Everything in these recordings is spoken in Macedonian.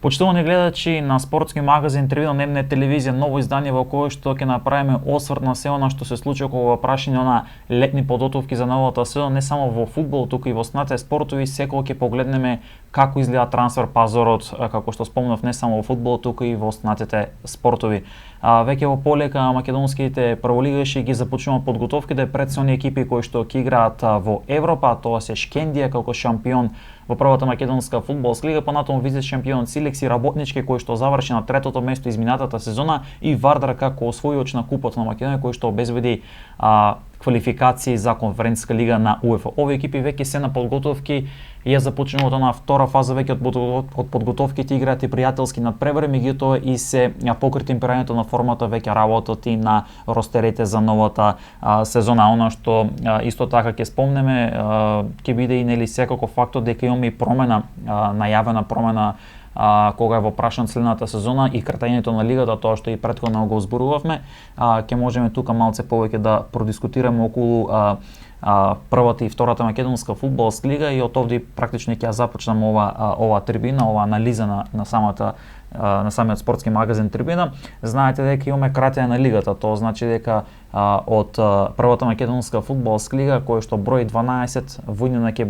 Почитувани гледачи на спортски магазин Трибина Немне телевизија, ново издание во кое што ќе направиме осврт на се она што се случи околу прашање на летни подготовки за новата сезона, не само во фудбал, туку и во останатите спортови. Секој ќе погледнеме како изгледа трансфер пазарот, како што спомнав, не само во фудбал, туку и во останатите спортови. Веќе во полека македонските прволигаши ги започнуваат подготовките пред се оние екипи кои што ќе играат во Европа, тоа се Шкендија како шампион во првата македонска фудбалска лига, понатаму вице шампион Силекс и Работнички кој што заврши на третото место изминатата сезона, и Вардар како освојувач на купот на Македонија кој што обезбеди квалификации за конференциска лига на УЕФА. Овие екипи веќе се на подготовки и ја започнуваат на втора фаза веќе од подготовките, играат и пријателски надпревари, меѓутоа и се покрити импирањето на формата, веќе работат и на ростерите за новата сезона. Она што исто така ќе спомнеме, ќе биде и нели секако фактот дека имаме и промена, најавена промена кога е во прашан следната сезона и кратењето на лигата, тоа што и претходно го зборувавме. Ќе можеме тука малце повеќе да продискутираме околу првата и втората македонска фудбалска лига, и од овде практично ќе ја започнам ова трибина, ова анализа на самиот спортски магазин Трибина. Знаете дека имаме кратење на лигата, тоа значи дека од првата македонска фудбалска лига, која што брои 12, војнина ќе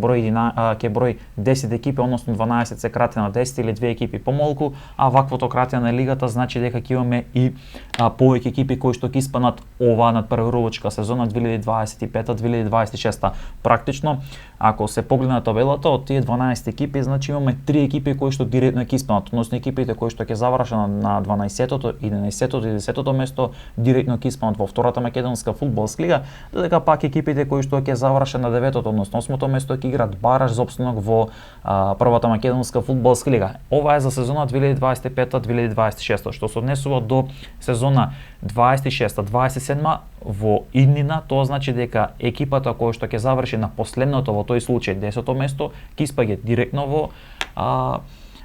брои 10 екипи, односно 12 се крати на 10 или 2 екипи помалку, а ваквото кратење на лигата значи дека ќе имаме и повеќе екипи кои што ќе испаднат оваа надпреварувачка сезона 2025-2026. Практично, ако се погледне табелата, од тие 12 екипи, значи имаме 3 екипи кои што директно ќе испаднат, односно екипите кои што ќе завршат на 12-тото, 11-тото и 10-тото место директно ќе испаднат во втората македонска фудбалска лига, додека пак екипите кои што ќе завршат на 9-тото, односно 8-то место ќе играат бараж за опстанок во првата македонска фудбалска лига. Ова е за сезона 2025-2026, што се однесува до сезона 26-27 во иднина. Тоа значи дека екипата која што ќе заврши на последното, во тој случај 10-то место, ќе испаѓа директно во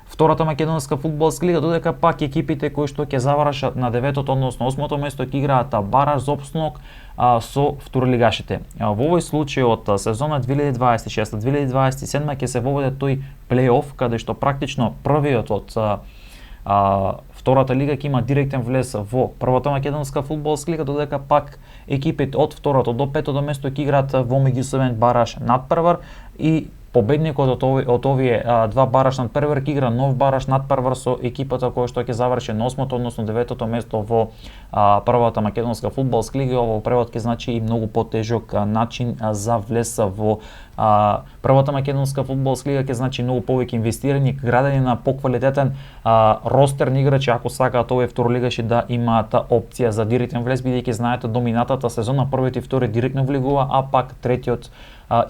втората македонска фудбалска лига, додека пак екипите кои што ќе завршат на 9-тото, односно 8-то место, ќе играат бараж за опстанок со второлигашите. Во овој случај од сезона 2026-2027 ќе се воведе тој плей-оф, каде што практично првиот од втората лига ќе има директен влез во првата македонска фудбалска лига, додека пак екипите од второто до петото место ќе играат во меѓусебен бараж надпревар, и победникот од овие два бараж надпревар ќе игра нов бараж надпревар со екипата која што ќе заврши на 8-то, односно 9-то место во првата македонска фудбалска лига. Ово превод ќе значи и многу потежок начин за влез во првата македонска фудбалска лига, ќе значи многу повеќе инвестирање, градење на поквалитетен ростер на играчи, ако сакаат овие второлигаши да имаат опција за директен влез, бидејќи знаете доминатата сезона првиот и втори директно влегува, а пак третиот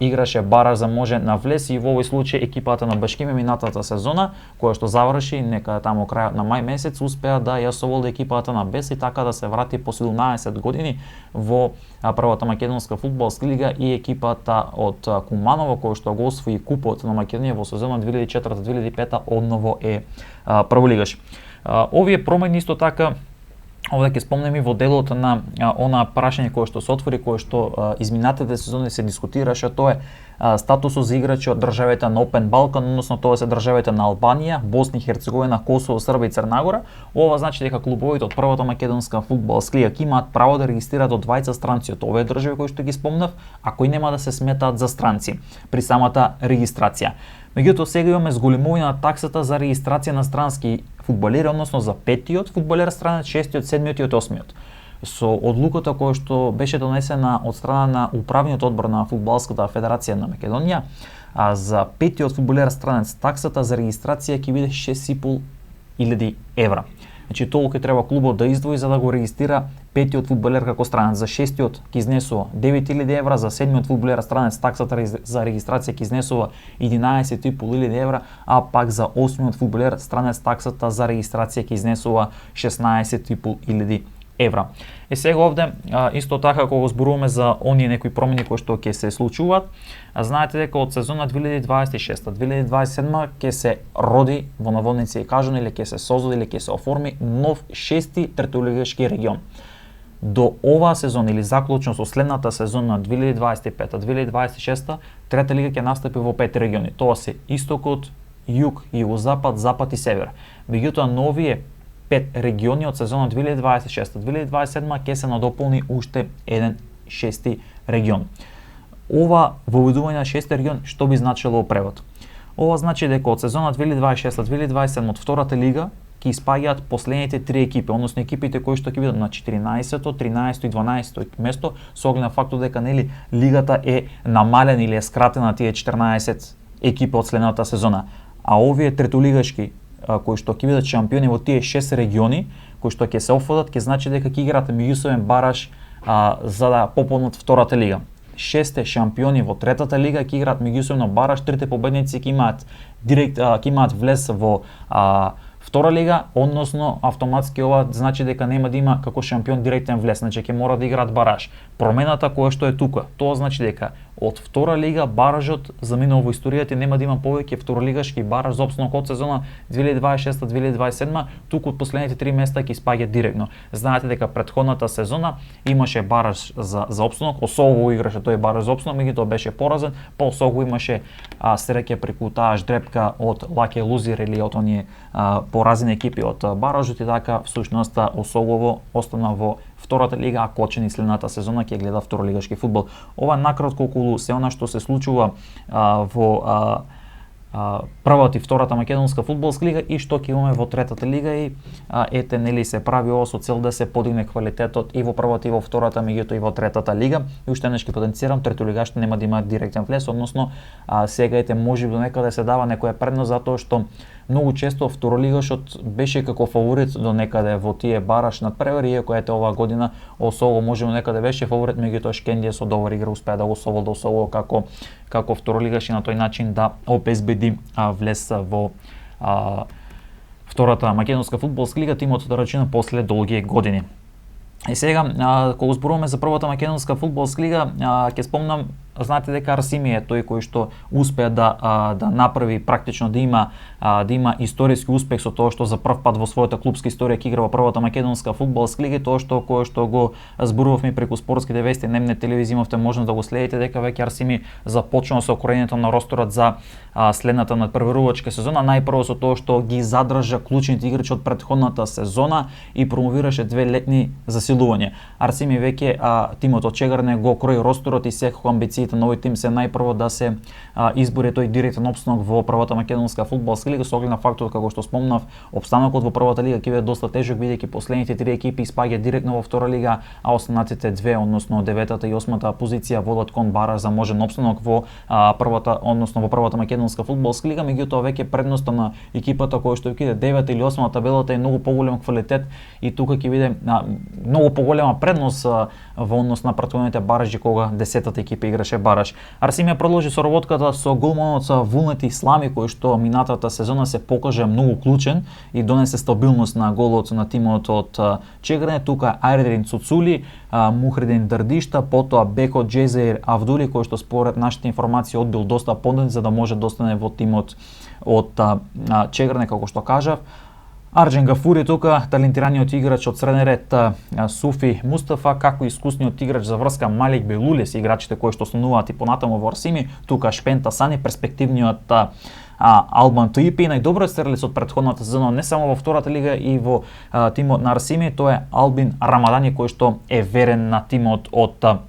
играше бараж за може на влез, и во овој случај екипата на Башкиме минатата сезона, која што заврши некаде таму крајот на мај месец, успеа да ја совладе екипата на Бес и така да се врати по 17 години во првата македонска фудбалска лига, и екипата од Куманово која што го освои купот на Македонија во сезона 2004-2005 одново е прволигаш. Овие промени исто така овде ќе спомнем и во делот на она прашање кое што се отвори, кое што изминатите сезони се дискутираше, тоа е статусот за играчи од државите на Опен Балкан, односно тоа се државите на Албанија, Босна и Херцеговина, Косово, Србија и Црна Гора. Ова значи дека клубовите од првата македонска фудбалска лига имаат право да регистрираат од двајца странци од овие држави кои што ги спомнав, а кои нема да се сметаат за странци при самата регистрација. Меѓутоа сега имаме зголемување на таксата за регистрација на странски фудбалери, односно за петиот фудбалер странец, шестиот, седмиот и осмиот. Со одлуката која што беше донесена од страна на управниот одбор на фудбалската федерација на Македонија, за петиот фудбалер странец таксата за регистрација ќе биде 6.500 евра. Значи толку ќе треба клубот да издвои за да го регистрира петиот фудбалер како странец. За шестиот ќе изнесува 9.000 евра, за седмиот фудбалер странец таксата за регистрација ќе изнесува 11.500 евра, а пак за осмиот фудбалер странец таксата за регистрација ќе изнесува 16.500 евра. И сега овде исто така кога го зборуваме за оние некои промени кои што ќе се случуваат, знаете дека од сезона 2026-2027 ќе се роди во наводници и кажано, или ќе се создаде или ќе се оформи нов шести третолигашки регион. До оваа сезона или заклучно со следната сезона 2025-2026 трета лига ќе настапи во 5 региони. Тоа се Истокот, југ, југозапад, запад и север. Меѓутоа новие 5 региони од сезона 2026-2027 ќе се надополни уште еден шести регион. Ова воведување на шести регион што би значило во превод? Ова значи дека од сезона 2026-2027 од втората лига ќе испаѓаат последните 3 екипи, односно екипите кои што ќе бидат на 14-то, 13-то и 12-то место, со оглед на фактот дека нели лигата е намалена или е скратена тие 14 екипи од следната сезона. А овие третолигашки кои што ќе бидат шампиони во тие 6 региони, кои што ќе се офудат, ќе значи дека ќе играат меѓусебен бараж за да пополнат втората лига. 6 шампиони во третата лига ќе играат меѓусебно бараж, трите победници ќе имаат влез во втора лига, односно автоматски ова значи дека нема да има како шампион директен влез, значи ќе мора да играат бараж. Промената која што е тука, тоа значи дека од втора лига баражот заминува во историјата и нема да има повеќе второлигашки бараж за опстанок од сезона 2026-2027, туку од последните 3 места ќе испаѓа директно. Знаете дека претходната сезона имаше бараж за опстанок, Осогово играше тој бараж за опстанок, меѓутоа беше поразен, па Осогово имаше среќа преку таа ждрепка од Лаке Лузир или од оние поразени екипи од баражот и така всушност Осогово остана во втората лига, а Кочани следната сезона ќе гледа второлигашки фудбал. Ова накратко околу се она што се случува во првата и втората македонска фудбалска лига и што ќе имаме во третата лига и ете нели се прави ова со цел да се подигне квалитетот и во првата и во втората, меѓутоа и во третата лига. И уште еднаш ќе потенцирам, третолигашите нема да имаат директен влез, односно сега ете може до некаде се дава некоја предност затоа што многу често второлигашот беше како фаворит до некаде во тие бараж надпревар, иако ете оваа година Осово може до некаде беше фаворит, меѓутоа Шкендија со добра игра успеа да го совлада Осово како второлигаш и на тој начин да обезбеди влез во втората македонска фудбалска лига, тимот да речено после долги години. И сега, кога зборуваме за првата македонска фудбалска лига, ќе спомнам, знаете дека Арсими е тој кој што успеа да направи практично да има историски успех со тоа што за прв пат во својата клупска историја ќе игра во првата македонска фудбалска лига, тоа што го зборувавме преку спортските вести, немне телевизија имавте можност да го следите дека веќе Арсими започнува со корењето на росторот за следната надпреварувачка сезона, најпрво со тоа што ги задржа клучните играчи од претходната сезона и промовираше 2 летни засилувања. Арсими веќе тимот од Чегарне го крои росторот и секако амбициите на овој тим се најпрво да се избори тој директен опстанок во првата македонска фудбалска лига, со оглед на фактот како што спомнав, опстанокот во првата лига ќе биде доста тежок бидејќи последните 3 екипи испаѓаат директно во втора лига, а останатите 2, односно 9-та и 8-та позиција водат кон бараж за можен опстанок во првата македонска фудбалска лига, меѓутоа веќе предноста на екипата која што ќе иде 9-та или 8-та табелата е многу поголем квалитет и тука ќе биде многу поголема предност во однос на претходните баражи кога 10-та екипа играше бараж. Арсимија продолжи соработката со голманот Вулнет Ислами кој што минатата сезона се покажа многу клучен и донесе стабилност на голот на тимот од Чегарне. Тука Айредин Цуцули, Мухридин Дардишта, потоа Беко Джезеир Авдули кој што според нашите информации одбил доста понуден за да може да остане во тимот од Чегарне како што кажав. Арџен Гафури тука, талентираниот играч од среден ред Суфи Мустафа, како искусниот играч за врска Малик Белулес, играчите кои што остануваат и понатаму во Арсими, тука Шпента Сани, перспективниот Албан Туипи, најдобриот стрелец од претходната сезона не само во втората лига и во тимот на Арсими, тоа е Албин Рамадани кој што е верен на тимот од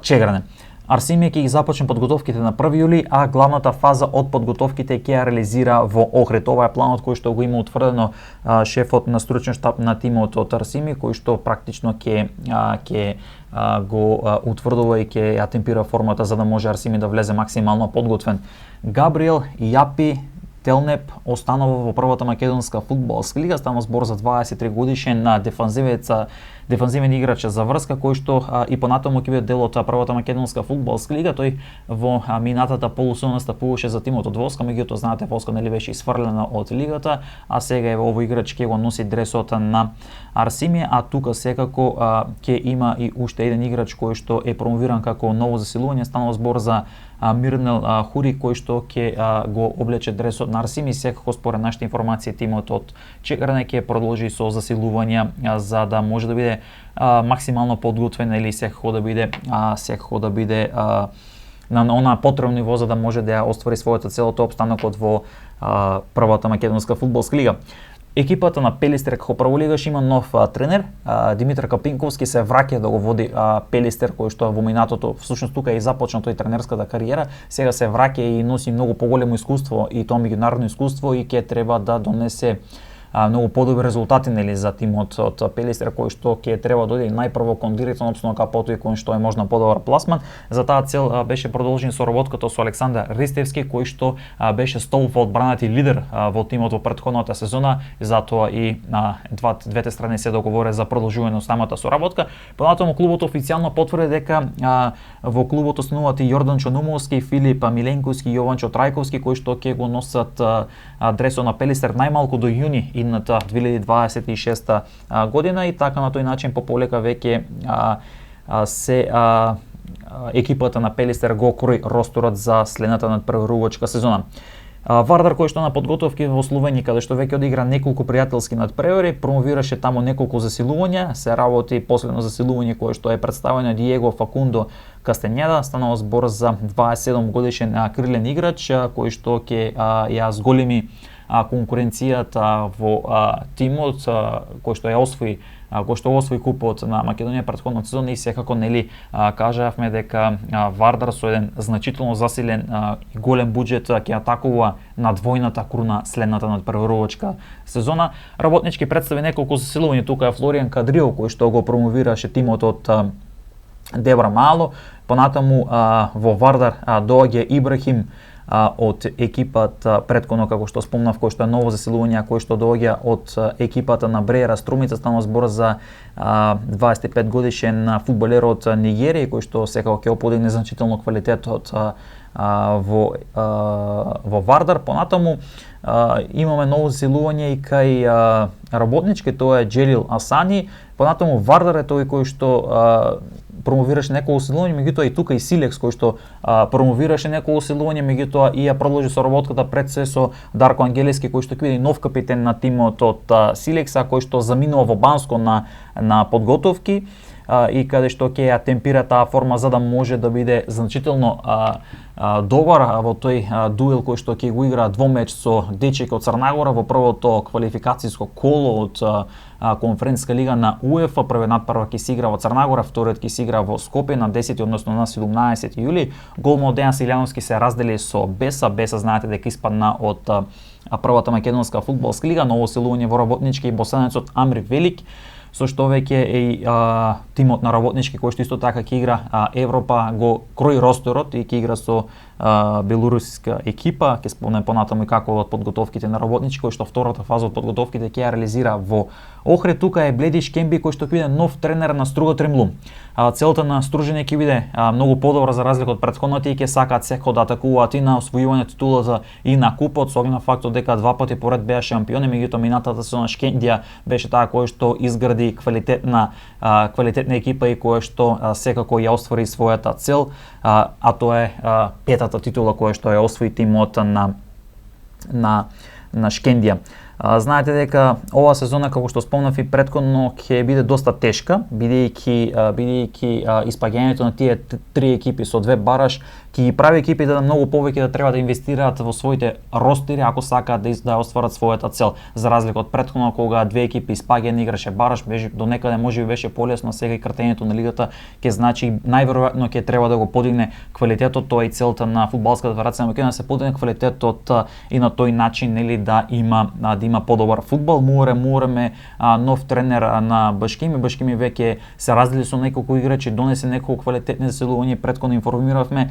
Чегарне. Арсими ќе ги започне подготовките на 1 јули, а главната фаза од подготовките ќе ја реализира во Охрид. Ова е планот кој што го има утврдено шефот на стручен штаб на тимот од Арсими, кој што практично ќе го утврдува и ќе ја темпира формата за да може Арсими да влезе максимално подготвен. Габриел Јапи Телнеп останува во првата македонска фудбалска лига, стана збор за 23 годишен дефанзивен играч за врска кој што и понатаму ќе биде дел од првата македонска фудбалска лига. Тој во минатата полусезона настапуваше за тимот од Воска, меѓутоа знаете Воска нели беше исфрлена од лигата, а сега е овој играч ќе го носи дресот на Арсими, а тука секако ќе има и уште еден играч кој што е промовиран како ново засилување, станува збор за Мирнел Хури кој што ќе го облече дресот на Арсими. Секако според нашите информации тимот од Чегарне ќе продолжи со засилувања за да може да биде максимално подготвен или секако да биде на она потребно ниво за да може да ја оствари својата цел, тоа опстанокот во првата македонска фудбалска лига. Екипата на Пелистер како прволигаш има нов тренер, Димитар Капинковски се враќа да го води Пелистер, кој што во минатото, всушност тука и започна тој тренерската кариера, сега се враќа и носи многу поголемо искуство и тоа меѓународно искуство и ќе треба да донесе многу подобри резултати нели за тимот од Пелистер, кој што ќе треба да оди најпрво кон директна обстановка, потоа кон што е можна подобар пласман. За таа цел беше продолжен соработката со Александар Ристевски, кој што беше столб во одбраната и лидер во тимот во претходната сезона, затоа и двете страни се договоре за продолжување на самата соработка. Понатаму клубот официјално потврди дека во клубот остануваат и Јордан Чономовски, Филип Миленковски и Јованчо Трајковски, кои што ќе го носат дресот на Пелистер најмалку до јуни идната 2026 година и така на тој начин пополека веќе се екипата на Пелистер го крои росторот за следната надпреварувачка сезона. Вардар, кој што на подготовки во Словенија, каде што веќе одигра неколку пријателски надпревари, промовираше таму неколку засилувања, се работи последно засилување кое што е представено Диего Факундо Кастењеда, станува збор за 27 годишен крилен играч кој што ќе ја зголеми конкуренцијата во тимот кој што освои купот на Македонија претходната сезона и секако нели кажавме дека Вардар со еден значително засилен и голем буџет ќе атакува на двојната круна следната надпреварувачка сезона. Работнички представи неколку засилувања, тука е Флоријан Кадрио кој што го промовираше тимот од Дебра Мало, понатаму во Вардар доаѓа Ибрахим од екипата претходно, како што спомнав, кој што е ново засилување, кој што доаѓа од екипата на Бреера Струмица, станува збор за 25 годишен фудбалер од Нигерија, кој што секако ќе подигне значително квалитетот во Вардар. Понатаму имаме ново засилување и кај Работнички, тоа е Джелил Асани. Понатаму Вардар е тој кој што промовираше неколку силување, меѓутоа и тука и Силекс кој што промовираше неколку силување, меѓутоа и ја продолжи соработката пред се со Дарко Ангелески кој што ќе биде нов капитен на тимот од Силекса, кој што заминува во Банско на подготовки и каде што ќе ја темпира таа форма за да може да биде значително добар во тој дуел кој што ќе го игра двомеч со дечек од Црнагора во првото квалификацијско коло од конференцска лига на УЕФА. Првиот надпрва ќе се игра во Црнагора, вториот ќе се игра во Скопје на 10 односно на 17 јули. Голмот Дејан Силјановски се раздели со Беса. Беса знаете дека испадна од првата македонска фудбалска лига, ново силување во Работнички и босанецот Амри Велик, со што веќе и тимот на Работнички кој што исто така ќе игра Европа го крои росторот и ќе игра со белоруска екипа. Ќе спомнем понатаму и како од подготовките на Работнички, кој што втората фаза од подготовките ќе ја реализира во Охрид. Тука е Бледиш Кемби кој што ќе биде нов тренер на Струга Тремлум. Целта на Стружање ќе биде многу подобра за разлика од претходната и ќе сакаат секој да атакуваат и на освојување титулата и на купот, со оглед на фактот дека два пати поред беа шампиони, меѓутоа минатата сезона Шкендија беше таа која што изгради квалитетна екипа и која што секако ја оствари својата цел, а тоа е петата титула која што ја освои тимот на Шкендија. Знаете дека оваа сезона, како што спомнав и претходно, ќе биде доста тешка, бидејќи испаѓањето на тие три екипи со две бараш ќе ги прави екипите да многу повеќе да треба да инвестираат во своите ростери ако сакаат да остварат својата цел. За разлика од претходно кога две екипи испаѓање играше бараш, до некаде можеби беше полесно, сега и кратењето на лигата ќе значи најверојатно ќе треба да го подигне квалитетот, тоа и целта на фудбалската федерација на Македонија, да се подигне квалитетот и на тој начин нели да има подобар фудбал. Мораме нов тренер на Башкими. Башкими веќе се раздели со неколку играчи, донесе неколку квалитетни засилувања, претходно информиравме.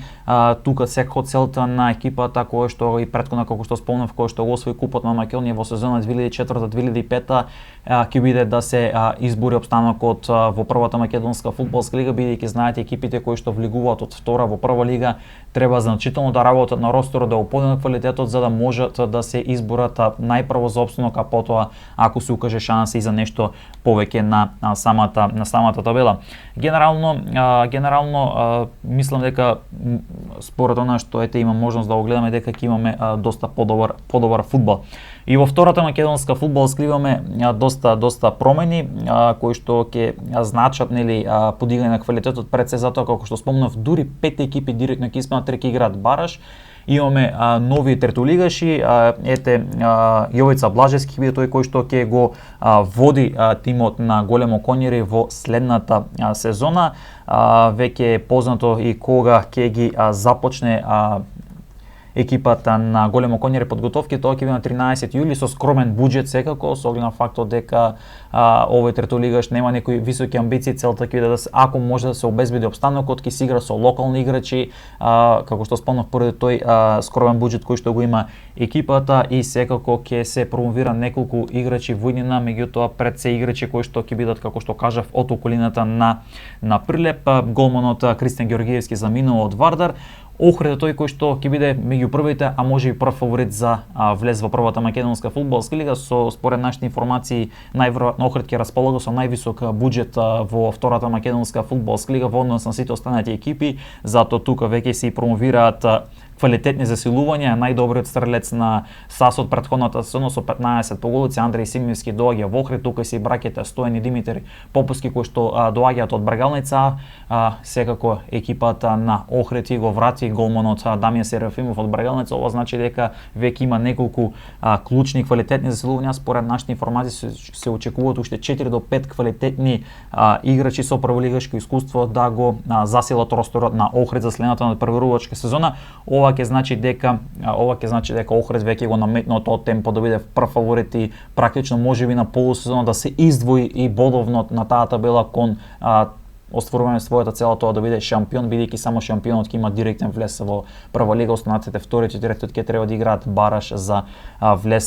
Тука секако целта на екипата која што и претходно како што спомнав, која што го освои купот на Македонија во сезона 2004-2005 ќе биде да се избори опстанокот во првата македонска фудбалска лига, бидејќи знаете екипите кои што влегуваат од втора во прва лига треба значително да работат на росторот, да го подигнат квалитетот за да можат да се изборат најпрво за опстанок, а потоа ако се укаже шанса и за нешто повеќе на самата табела. Генерално мислам дека според она што има можност да го гледаме, дека ќе имаме доста подобар фудбал. И во втората македонска фудбалска лига имаме доста промени кои што ќе значат подигање на квалитетот, пред се затоа како што спомнав, дури 5 екипи директно ќе испаднат, 3 ќе играат бараш. Имаме нови третолигаши, Јовица Блажевски биде тој кој што ќе го води тимот на Големо Конјери во следната сезона. Веќе е познато и кога ќе ги започне екипата на Големо Конјери подготовки. Тоа ќе биде на 13 јули со скромен буџет секако, со оглед на фактот дека овој третолигаш нема некои високи амбиции. Целта ќе биде ако може да се обезбеди опстанокот, ќе се игра со локални играчи, како што спомнав, поради тој скромен буџет кој што го има екипата, и секако ќе се промовира неколку играчи во иднина, меѓутоа пред се играчи кои што ќе бидат, како што кажав, од околината на Прилеп. Голманот Кристијан Ѓоргиевски заминува од Вардар. Охрид е тој кој што ќе биде меѓу првите, а може и прв фаворит за влез во првата македонска фудбалска лига. Според нашите информации, најверојатно Охрид ќе располага со највисок буџет во втората македонска фудбалска лига во однос на сите останати екипи, затоа тука веќе се промовираат квалитетни засилувања. Најдобриот стрелец на САС од претходната сезона со 15 поголици, Андреј Симиевски, доаѓа во Охрид. Тука се и браќите Стојан и Димитар Поповски кои што доаѓаат од Брагалница. Секако екипата на Охрид и го врати голманот Дамјан Серафимов од Брагалница. Ова значи дека веќе има неколку клучни квалитетни засилувања. Според нашите информации се очекуваат уште 4 до 5 квалитетни играчи со прволигашко искуство да го засилат росторот на Охрид за следната надпреварувачка сезона. Ова ќе значи дека Охрид веќе го наметнал тоа темпо да биде прв фаворит и практично можеби на полусезона да се издвои и бодовно на таа табела кон остварување својата цела, тоа да биде шампион, бидејќи само шампионот ќе има директен влез во прва лига. Останатите втори, четвртиот ќе треба да играат бараш за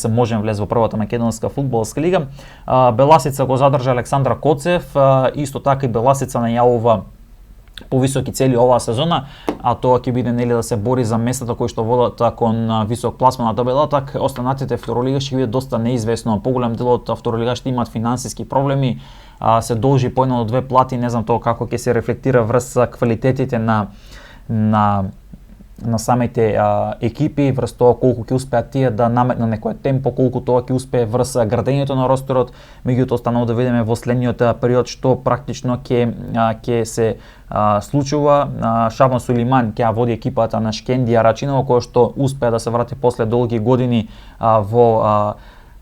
можен влез во првата македонска фудбалска лига. Беласица го задржа Александра Коцев, исто така и Беласица најавува повисоки цели оваа сезона, а тоа ќе биде да се бори за местата кои што водат кон висок пласман на табелата. Останатите второлигаши ќе биде доста неизвестно. Поголем дел од второлигашите имаат финансиски проблеми, се должи по една до две плати, не знам тоа како ќе се рефлектира врз квалитетите на самите екипи, врз тоа колку ќе успеат тие да наметнат некој темпо, колку тоа ќе успее врз градењето на росторот. Меѓутоа останало да видиме во следниот период што практично ќе се случува. Шабан Сулейман ќе води екипата на Шкендија Рачинова, која што успеа да се врати после долги години во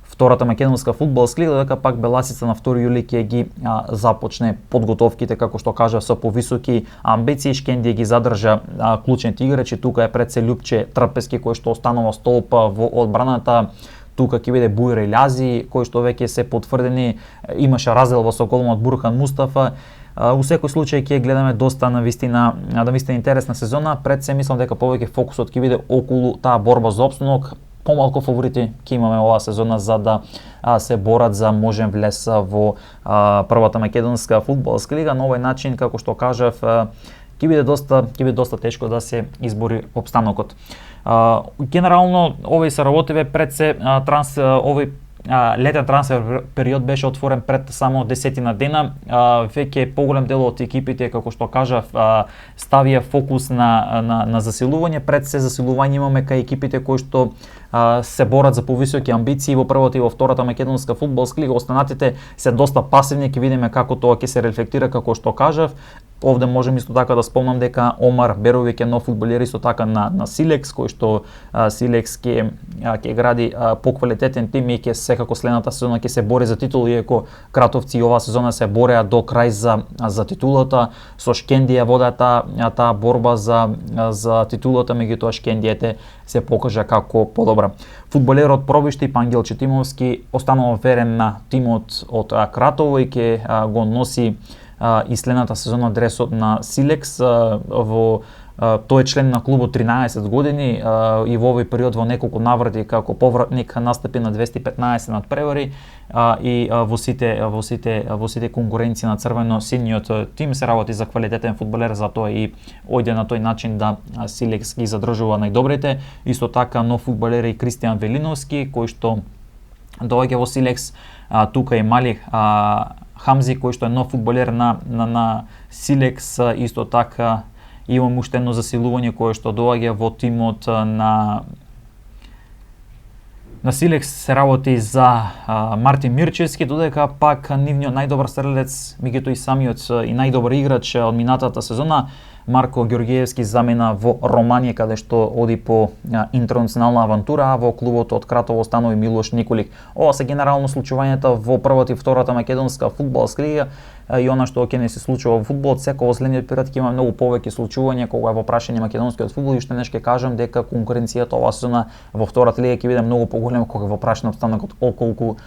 втората македонска фудбалска лига, дека пак Беласица на 2 јули ќе ги започне подготовките, како што кажа, со повисоки амбиции. Шкендија ги задржа клучните играчи. Тука е пред се Љупче Трпески кој што останува столп во одбраната. Тука ќе биде Бујра Илјази кој што веќе се потврдени. Имаше раздел во голманот Бурхан Мустафа. У секој случај ќе гледаме доста навистина интересна сезона. Пред се мислам дека повеќе фокусот ќе биде околу таа борба за опстанок. Помалку фаворити ќе имаме оваа сезона за да се борат за можен влез во првата македонска фудбалска лига. На овој начин, како што кажав, ќе биде доста тешко да се избори опстанокот. Генерално овој се работиве пред се овој летен трансфер период беше отворен пред само 10 дена. Веќе поголем дел од екипите, како што кажав, ставија фокус на засилување. Пред се засилување имаме кај екипите кои што се борат за повисоки амбиции во првата и во втората македонска фудбалска лига. Останатите се доста пасивни, ќе видиме како тоа ќе се рефлектира, како што кажав. Овде можем исто така да спомнам дека Омар Беровик е нов фудбалер исто така на Силекс, кој што Силекс ќе гради поквалитетен тим и ќе секако следната сезона ќе се бори за титула, иако кратовци оваа сезона се бореа до крај за титулата. Со Шкендија водат таа борба за титулата, меѓутоа Шкендијата се покажа како подобра. Фудбалерот Пробишти Ангел Четимовски останува верен на тимот од Кратово и ќе го носи и следната сезона дресот на Силекс. Тој е член на клубот 13 години и во овој период во неколку наврати како повратник настапи на 215 надпревари и во сите конкуренции на црвено-синиот тим се работи за квалитетен фудбалер, затоа и ојде на тој начин да Силекс ги задржува најдобрите. Исто така нов фудбалер и Кристијан Велиновски, кој што доаѓа во Силекс, тука и Мали Хамзи кој што е нов фудбалер на Силекс, исто така имам уште едно засилување кое што доаѓа во тимот на Силекс, се работи за Мартин Мирчевски, додека пак нивниот најдобар стрелец, меѓутоа и самиот и најдобар играч од минатата сезона, Марко Ѓоргиевски, замена во Романија, каде што оди по интернационална авантура, а во клубот од Кратово станови Милош Николик. Ова се генерално случувањата во првата и втората македонска фудбалска лига, и она што ќе не се случува во фудбалот, секој во следниот период ќе има многу повеќе случувања кога е во прашање македонскиот фудбал, и уште нешто ќе кажам дека конкуренцијата оваа сезона во втората лига ќе биде многу поголема кога во прашање обстанокот околку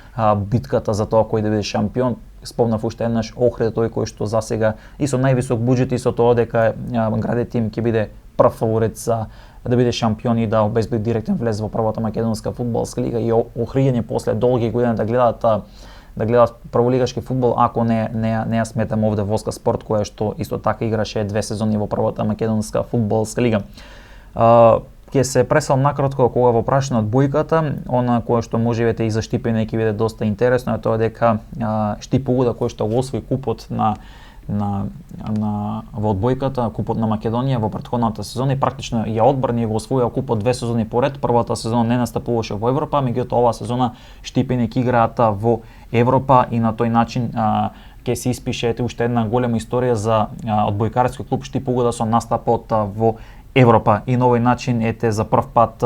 битката за тоа кој да биде шампион. Спомнав уште еднаш Охрид, тој кој што засега и со највисок буџет и со тоа дека граде тим ќе биде прв фаворит за да биде шампион и да обезбеди директен влез во првата македонска фудбалска лига, и Охриѓани после долги години да гледат прволигашки фудбал, ако не ја сметам овде Воска Спорт, која што исто така играше 2 сезони во првата македонска фудбалска лига. Ќе се пресалам накратко кога во прашање од бојката, она кое што можеби и за Штипене ќе биде доста интересно е тоа дека Штипогуда кој што го освои купот во одбојката, купот на Македонија во претходната сезона, и практично ја одбрани и го освоија купот 2 сезони поред. Првата сезона не настапуваше во Европа, меѓутоа оваа сезона Штипене ќе играат во Европа и на тој начин ќе се испише уште една голема историја за одбојкарски клуб Штипогуда со настапот во Европа, и на овој начин за прв пат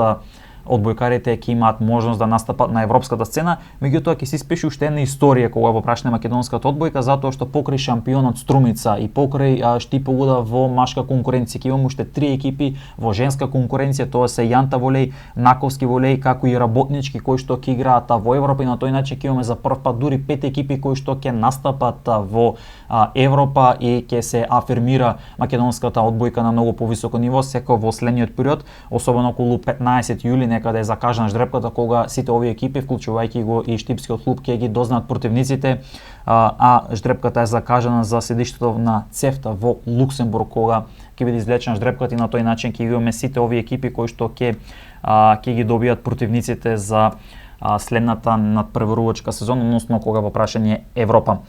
одбојкарите ќе имаат можност да настапат на европската сцена. Меѓутоа ќе се испише уште една историја кога во прашање македонската одбојка, затоа што покрај шампионот Струмица и покрај Штипогуда во машка конкуренција ќе имаме уште 3 екипи во женска конкуренција, тоа се Јанта волеј, Наковски волеј, како и Работнички кои што ќе играат во Европа, и на тој начин ќе имаме за прв пат дури 5 екипи кои што ќе настапат во Европа и ќе се афирмира македонската одбојка на многу повисоко ниво секој во следниот период, особено околу 15 јули некаде е закажана ждрепката кога сите овие екипи, вклучувајќи го и Штипскиот клуб, ќе ги дознаат противниците, а ждрепката е закажана за седиштето на ЦЕФТА во Луксембург, кога ќе биде извлечена ждрепката, и на тој начин ќе имаме сите овие екипи кои што ќе ги добијат противниците за следната надпреварувачка сезона, односно кога во прашање Европа.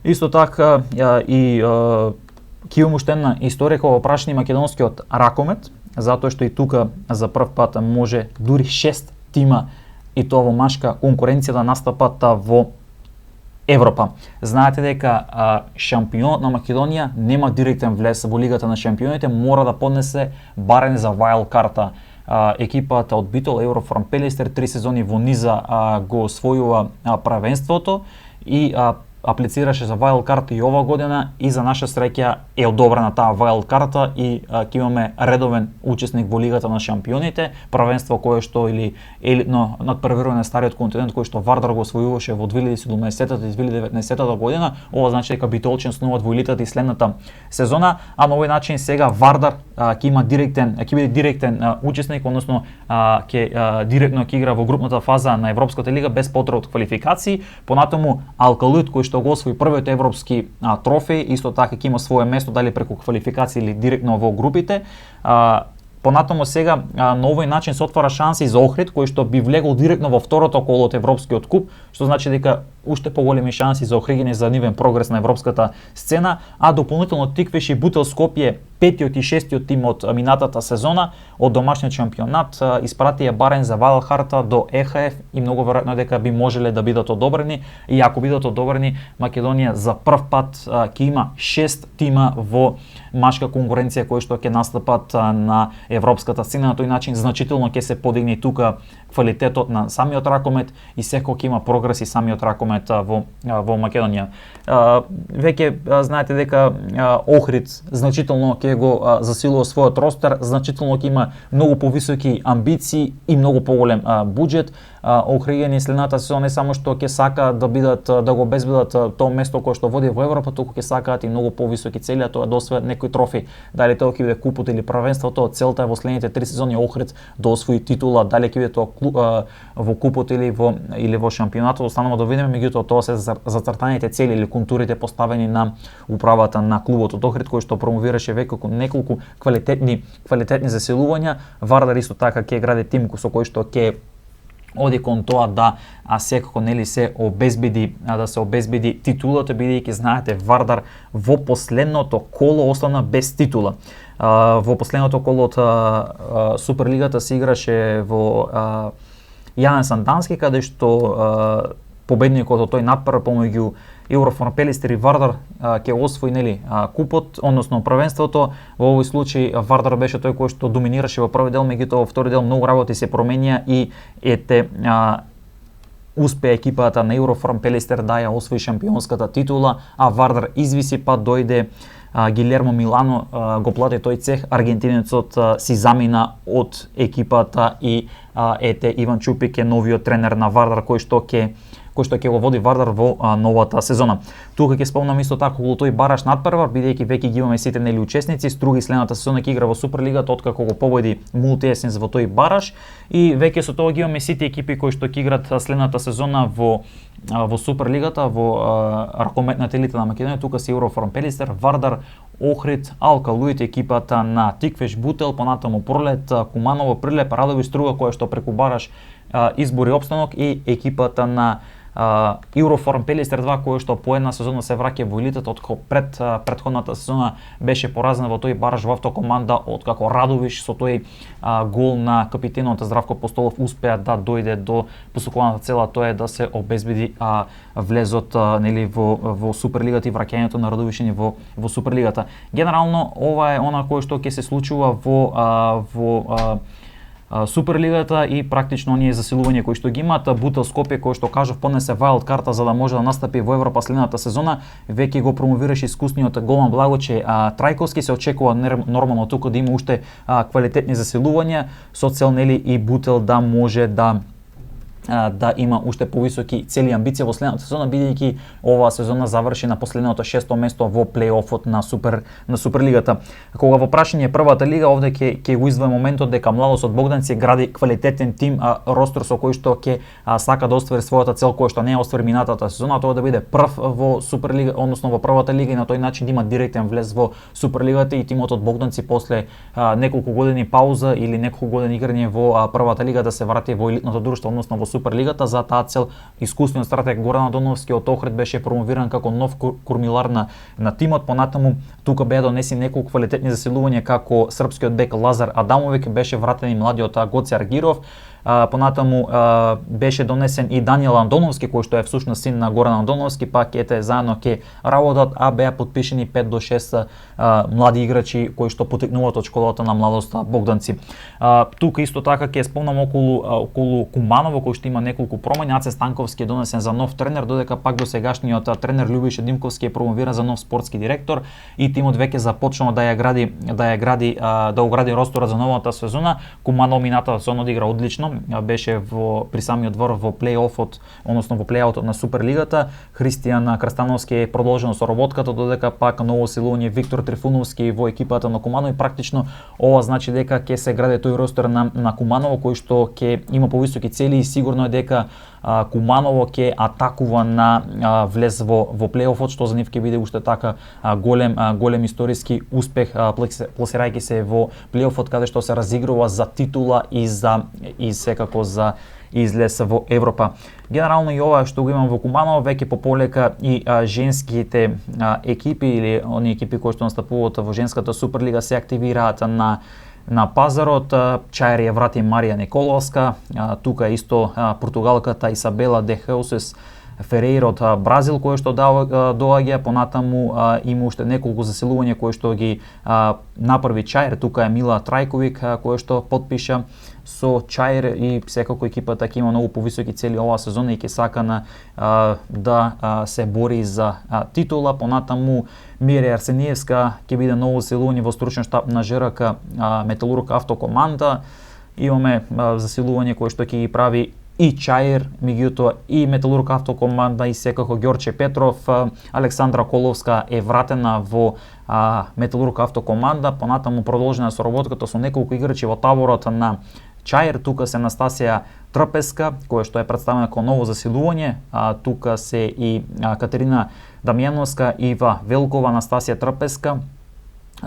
Исто така и ќе имаме уште една историја кога во прашање македонскиот ракомет, затоа што и тука за прв пат може дури 6 тима, и тоа во машка конкуренција, да настапат во Европа. Знаете дека шампионот на Македонија нема директен влез во Лигата на шампионите, мора да поднесе барање за wild карта. Екипата од Битол Еврофарм Пелистер 3 сезони во низа го освојува првенството и аплицираше за wild карта и ова година, и за наша среќа е одобрена таа wild карта и ќе имаме редовен учесник во Лигата на шампионите, првенство кое што или елитно надпреварување на стариот континент кој што Вардар го освојуваше во 2017 и 2019 година. Ова значи дека Битолчен снуват во елитата и следната сезона, а на овој начин сега Вардар ќе има ќе биде директен учесник, односно ќе директно ќе игра во групната фаза на Европската лига без потреба од квалификации. Понатаму Алкалуит кој што го освои првиот европски трофеј, исто така ќе има свое место дали преку квалификации или директно во групите. Понатаму сега на овој начин се отвара шанси за Охрид кој што би влегол директно во второто коло од европскиот куп, што значи дека уште поголеми шанси за Охриѓани за нивен прогрес на европската сцена, а дополнително Тиквиш и Бутел Скопје, петиот и шестиот тим од минатата сезона од домашниот шампионат, испратија барање за wild карта до ЕХФ и многу веројатно дека би можеле да бидат одобрени, и ако бидат одобрени, Македонија за прв пат ќе има 6 тима во машка конкуренција кои што ќе настапат на европската сцена. На тој начин значително ќе се подигне тука квалитетот на самиот ракомет и секој ќе има прогрес и самиот ракомет во Македонија. Веќе знаете дека Охрид значително ќе го засилува својот ростер, значително ќе има многу повисоки амбиции и многу поголем буџет. Охриѓани следната сезона не само што ќе сакаат да го обезбедат тоа место кое што води во Европа, туку ќе сакаат и многу повисоки цели, а тоа да освојат некои трофи. Дали тоа ќе биде купот или првенството, целта е во следните 3 сезони Охрид да освои титула, дали ќе биде тоа во купот или во шампионатот, останува да видиме, меѓутоа тоа се зацртаните цели или контурите поставени на управата на клубот од Охрид, кој што промовираше веќе неколку квалитетни засилувања. Вардар исто така ќе гради тим со кој што ќе оди кон тоа да секако нели се обезбеди титулата, бидејќи знаете Вардар во последното коло остана без титула. Во последното коло од Суперлигата се играше во Јанен Сандански, каде што победникот од тој надпрв помеѓу Евроформ Пелистер и Вардар ќе освои нели купот, односно првенството. Во овој случај Вардар беше тој кој што доминираше во први дел, меѓутоа во втори дел многу работи се променија и успеа екипата на Евроформ Пелистер да ја освои шампионската титула, а Вардар извиси, па дојде Гилермо Милано, го плати тој цех, аргентинецот си замина од екипата и Иван Чупик е новиот тренер на Вардар кој што ќе го води Вардар во новата сезона. Тука ќе спомнам исто така околу тој бараш надпревар, бидејќи веќе ги имаме сите нели учесници, Струги следната сезона ќе игра во Суперлигата откако го победи Мултиесенс во тој бараш и веќе со тоа ги имаме сите екипи кои што ќе играт следната сезона во Суперлигата, во ракометната елита на Македонија. Тука се Евроформ Пелистер, Вардар, Охрид, Алкалуит, екипата на Тиквеш Бутел, понатаму Пролет, Куманово, Прилеп, Радови, Струга која што преку бараш избори опстанок и екипата на Евроформ Пелистер 2 кој што по една сезона се враќа во елитата, откако предходната сезона беше поразена во тој бараж во автокоманда, откако Радовиш со тој гол на капитенот Здравко Постолов успеа да дојде до посокуваната цела, тоа е да се обезбеди влезот нели во Суперлигата и враќањето на Радовишани во Суперлигата. Генерално ова е она кој што ќе се случува во Суперлигата и практично оние засилувања кои што ги имаат. Бутел Скопје, кој што кажав, понесе вајлд карта за да може да настапи во Европа следната сезона, веќе го промовираше искусниот голман Благоче Трајковски. Се очекува нормално тука да има уште квалитетни засилувања со цел нели и Бутел да може да има уште повисоки цели и амбиции во следната сезона, бидејќи оваа сезона заврши на последното 6-то место во плей-офот на Суперлигата. Кога во прашање првата лига, овде ќе го издвои моментот дека младост од Богданци гради квалитетен тим, ростер со кој што ќе сака да оствари својата цел која што не е оствари минатата сезона, тоа да биде прв во Суперлига, односно во првата лига и на тој начин да има директен влез во Суперлигата и тимот од Богданци после неколку години пауза или неколку години играње во првата лига да се врати во елитното друштво, односно во Суперлигата. За таа цел искусниот стратег Горан Адоновски од Охрид беше промовиран како нов кормилар на тимот. Понатаму тука беа донесени неколку квалитетни засилувања како српскиот бек Лазар Адамовик, беше вратен и младиот Гоце Аргиров. Понатаму беше донесен и Даниел Андоновски, кој што е всушност син на Горан Андоновски, пак ете заедно ке работат, беа потпишени 5 до 6 млади играчи кои што потекнуваат од школата на младост Богданци. Тука исто така ќе спомнам околу Куманово, кој што има неколку промени. Аце Станковски е донесен за нов тренер, додека пак досегашниот тренер Љубиша Димковски е промовиран за нов спортски директор и тимот веќе започнал да огради росторот за новата сезона. Куманово минатата сезона одигра одлично, беше при самиот двор во плей-офот, односно во плей-аутот на Суперлигата. Христијан Крстановски е продолжен со работката, додека пак ново силување Виктор Трифуновски во екипата на Куманово и практично ова значи дека ќе се гради тој ростер на Куманово кој што ќе има повисоки цели и сигурно е дека Куманово ќе атакува на влез во плей-офот, што за нив ќе биде уште така голем историски успех, пласирајќи се во плей-офот каде што се разигрува за титула и секако за излез во Европа. Генерално и ова што го имам во Куманово, веќе пополека и женските екипи или оние екипи кои што настапуваат во женската Суперлига се активираат на пазарот. Чајер ја врати Марија Николовска, тука исто португалката Исабела де Хеусес Ферейра од Бразил кој што доаѓа, понатаму има уште неколку засилувања кои што ги направи Чајер. Тука е Мила Трајковик кој што потпиша со Чајер и секако екипата ќе има многу повисоки цели оваа сезона и ќе сака да се бори за титула. Понатаму Мирја Арсениевска ќе биде ново засилување во стручен штаб на ЖРК Металург автокоманда. Имаме засилување кои што ќе ги прави и Чајер, меѓутоа и Металург автокоманда и секако Ѓорче Петров. Александра Коловска е вратена во Металург автокоманда, понатаму продолжена соработката со неколку играчи во таборот на Чајер. Тука се Анастасија Трпеска, која што е представена како ново засилување. Тука се и Катерина Дамјановска, Ива Велкова, Анастасија Трпеска.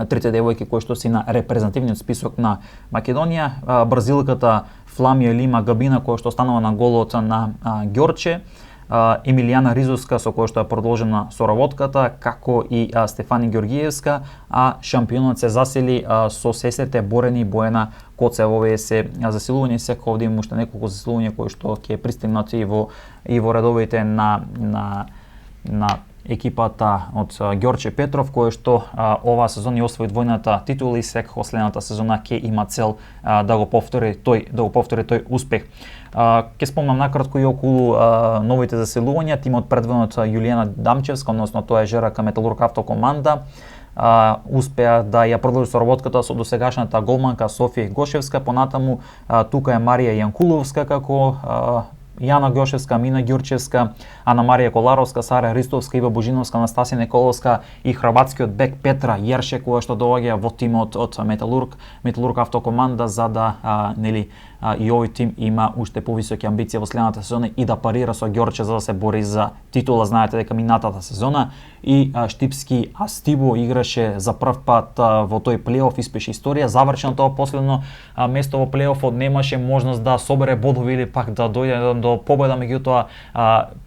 трите девојки кои што си на репрезентативниот список на Македонија, бразилката Фламија Лима Габина која што останала на голот на Ѓорче, Емилијана Ризовска со која што е продолжена соработката, како и Стефани Ѓоргиевска, а шампионот се засили со сестрите Борени и Боена Коцева. Овие се засилување, секој овде има уште неколку засилувања кои што ќе пристигнат и во редовите на екипата од Ѓорче Петров, кој што оваа сезона освои двојната титула и секако следната сезона ќе има цел да го повтори тој успех. Ќе спомнам накратко и околу новите заселувања. Тимот предводен од Јулијана Дамчевска, односно тоа е ЖРК Металург Автокоманда, успеа да ја продолжи соработката со досегашната голманка Софија Гошевска, понатаму тука е Марија Јанкуловска како Јана Ѓошевска, Мина Ѓурчевска, Ана Марија Коларовска, Сара Ристовска, Ива Божиновска, Анастасија Николовска и хрватскиот бек Петра Јерше, која што доаѓа во тимот од Металург Автокоманда, за да и овој тим има уште повисоки амбиции во следната сезона и да парира со Ѓорче за да се бори за титула. Знаете дека минатата сезона и Штипски Астибо играше за прв пат во тој плейоф, испише историја, заврши на тоа последно место во плейофот, немаше можност да собере бодови или пак да дојде до победа, меѓутоа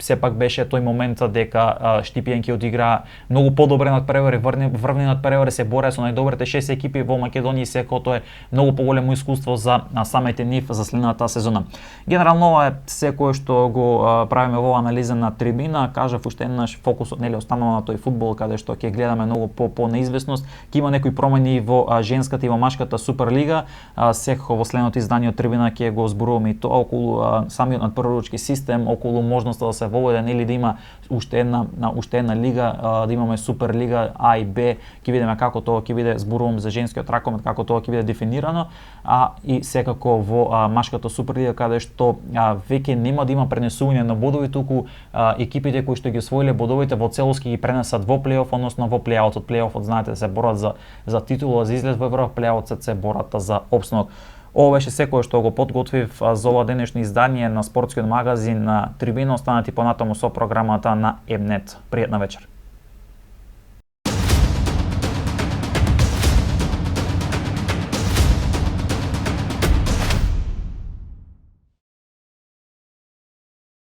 сепак беше тој момент дека Штипјанки одигра многу подобре надпревари, врвни надпревари, се борее со најдобрите 6 екипи во Македонија и секој тоа е многу поголемо искуство за самите нив за следната сезона. Генерално ова е секое што го правиме во анализа на трибина. Кажав уште еднаш, фокусот нели останува на тој фудбал каде што ќе гледаме многу по неизвестност. Ќе има некои промени во женската и во машката Суперлига. Секако во следното издание од трибина ќе го зборуваме и тоа околу самиот надпреварувачки систем, околу можноста да се воведе нели да има уште една лига, да имаме Суперлига А и Б. Ќе видиме како тоа ќе биде, зборувам за женскиот ракомет, како тоа ќе биде дефинирано, и секако во машката Суперлига каде што веќе нема да има пренесување на бодови, туку екипите кои што ги освоиле бодовите во целост ги пренесат во плейоф, односно во плейаутот. Плейофот знаете се борат за титула, за излез во Европа, плейаутот се борат за опстанок. Ова беше секое што го подготвив за ова денешно издание на спортскиот магазин на Трибина. Останати понатаму со програмата на М-нет. Пријатна вечер.